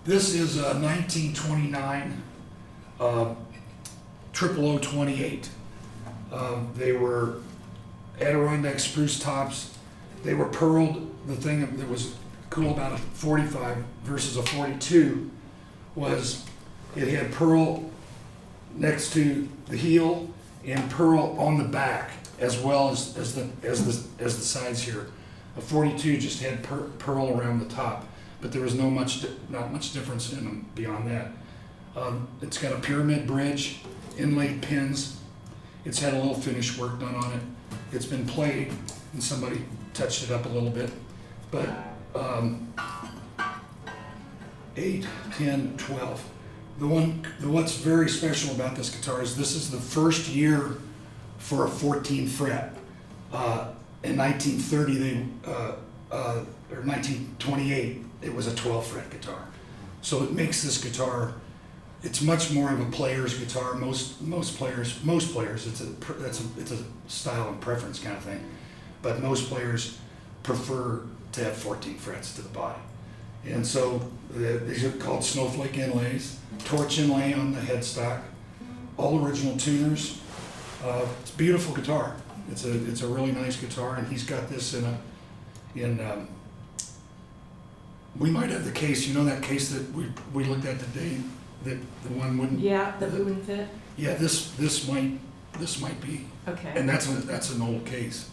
This is a 1929 0028. They were Adirondack spruce tops. They were pearled. The thing that was cool about a 45 versus a 42 was it had pearl next to the heel and pearl on the back, as well as the sides here. A 42 just had pearl around the top, but there was not much difference in them beyond that. It's got a pyramid bridge, inlaid pins. It's had a little finish work done on it. It's been played, and somebody touched it up a little bit. But 8, 10, 12. What's very special about this guitar is this is the first year for a 14 fret. In 1930, or 1928, it was a 12 fret guitar. So it makes this guitar, it's much more of a player's guitar. Most players, it's a style and preference kind of thing. But most players prefer to have 14 frets to the body. And so these are called snowflake inlays, torch inlay on the headstock, all original tuners. It's a beautiful guitar. It's a really nice guitar, and he's got this we might have the case, you know that case that we looked at today, that the one wouldn't. Yeah, that wouldn't fit. Yeah, this might be. Okay. And that's an old case.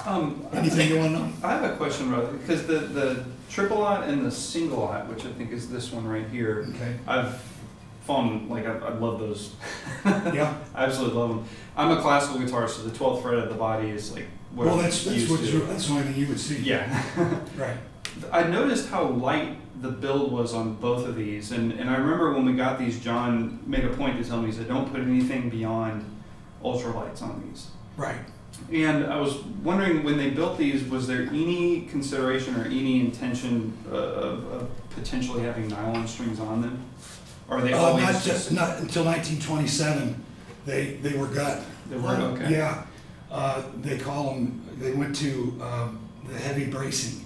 Anything you want to know? I have a question about it, because the triple lot and the single lot, which I think is this one right here, Okay. I've fallen, I love those. Yeah. I absolutely love them. I'm a classical guitarist, so the 12th fret of the body is like what Well, I'm that's used to. that's the only thing you would see. Yeah. Right. I noticed how light the build was on both of these, and I remember when we got these, John made a point to tell me, he said, don't put anything beyond ultralights on these. Right. And I was wondering, when they built these, was there any consideration or any intention of potentially having nylon strings on them? Or are they always not until 1927, they were gut. They were, okay. Yeah, they call them. They went to the heavy bracing,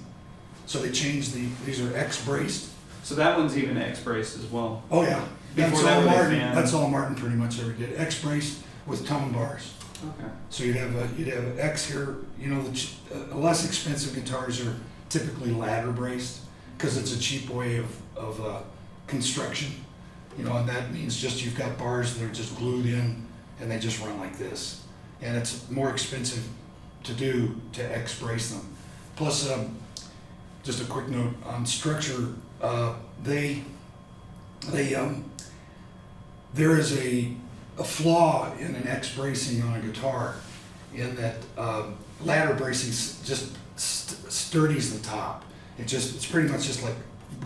so they changed these are X braced. So that one's even X-braced as well. Oh yeah, Before that, were they fan? That's all Martin pretty much ever did. X braced with tone bars. Okay. So you'd have an X here. You know, the less expensive guitars are typically ladder braced because it's a cheap way of construction. You know, and that means just you've got bars that are just glued in and they just run like this. And it's more expensive to do to X brace them. Plus, just a quick note on structure, there is a flaw in an X bracing on a guitar in that ladder bracing just sturdies the top. It's pretty much just like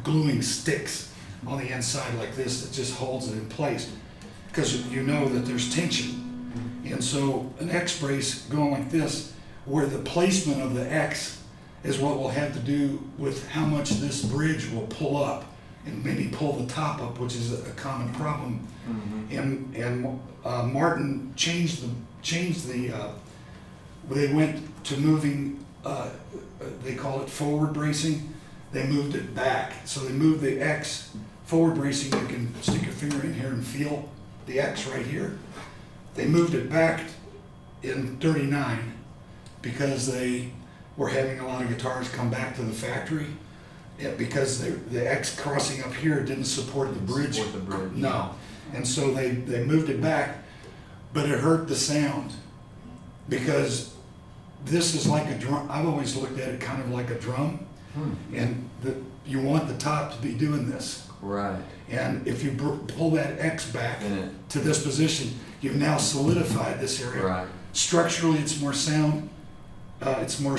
gluing sticks on the inside like this. It just holds it in place because you know that there's tension. And so an X brace going like this, where the placement of the X is what will have to do with how much this bridge will pull up and maybe pull the top up, which is a common problem. Mm-hmm. And Martin changed the they went to moving, they call it forward bracing. They moved it back. So they moved the X forward bracing. You can stick your finger in here and feel the X right here. They moved it back in 39 because they were having a lot of guitars come back to the factory because the X crossing up here didn't support the bridge. No. And so they moved it back, but it hurt the sound because this is like a drum. I've always looked at it kind of like a drum, and you want the top to be doing this. Right. And if you pull that X back to this position, you've now solidified this area. Right. Structurally, it's more sound. It's more.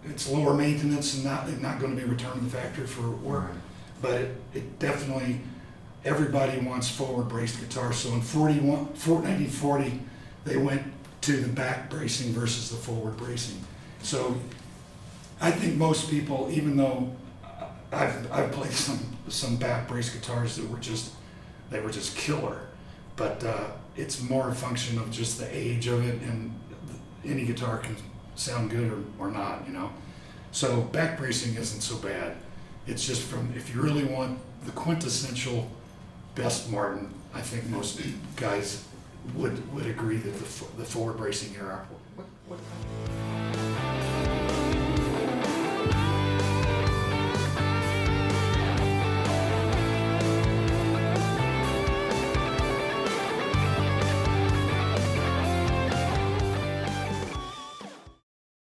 It's lower maintenance and not going to be returned to the factory for work. Right. But it definitely, everybody wants forward braced guitars. So in 1940, they went to the back bracing versus the forward bracing. So I think most people, even though I've played some back brace guitars that were just killer, but it's more a function of just the age of it, and any guitar can sound good or not, you know. So back bracing isn't so bad. It's just from, if you really want the quintessential best Martin, I think most guys would agree that the forward bracing era. What